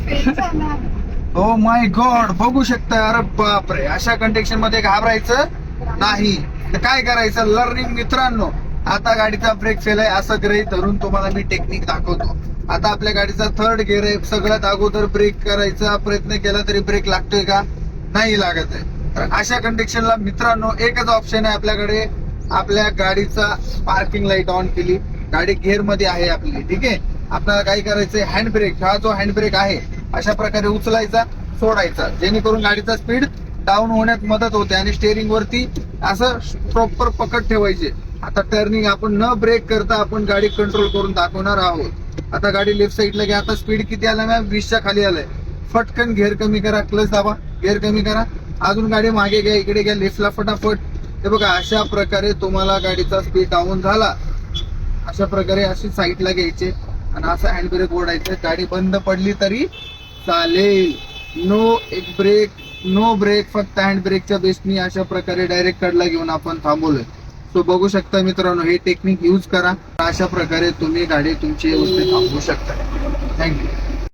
Oh my God, बघू शकता. अरे बापरे, अशा कंडिशन मध्ये घाबरायचं नाही. तर काय करायचं लर्निंग मित्रांनो, आता गाडीचा ब्रेक फेल आहे असं गृहीत धरून तुम्हाला मी टेक्निक दाखवतो. आता आपल्या गाडीचा थर्ड गिअर आहे. सगळ्यात अगोदर ब्रेक करायचा प्रयत्न केला तरी ब्रेक लागतोय का? नाही लागत आहे. तर अशा कंडिशनला मित्रांनो एकच ऑप्शन आहे आपल्याकडे. आपल्या गाडीचा पार्किंग लाईट ऑन केली, गाडी गिअर मध्ये आहे आपली, ठीक आहे. आपल्याला काय करायचंय, हँड ब्रेक, हा जो हँड ब्रेक आहे अशा प्रकारे उचलायचा, सोडायचा, जेणेकरून गाडीचा स्पीड डाऊन होण्यात मदत होते आणि स्टेअरिंग वरती असं प्रॉपर पकड ठेवायचे. आता टर्निंग आपण न ब्रेक करता आपण गाडी कंट्रोल करून दाखवणार आहोत. आता गाडी लेफ्ट साईडला घ्या. आता स्पीड किती आला मॅम? 20च्या खाली आलाय. फटकन गिअर कमी करा, क्लच दाबा, गिअर कमी करा, अजून गाडी मागे घ्या, इकडे घ्या, लेफ्टला फटाफट. हे बघा, अशा प्रकारे तुम्हाला गाडीचा स्पीड डाऊन झाला, अशा प्रकारे अशी साईडला घ्यायचे आणि असं हँड ब्रेक ओढायचं. गाडी बंद पडली तरी चालेल. नो ब्रेक, फक्त हँड ब्रेकच्या बेसनी अशा प्रकारे डायरेक्ट कडला घेऊन आपण थांबवलोय. तो बघू शकता मित्रांनो, हे टेक्निक यूज करा. अशा प्रकारे तुम्ही गाडी तुमची व्यवस्थित थांबवू शकता. थँक्यू.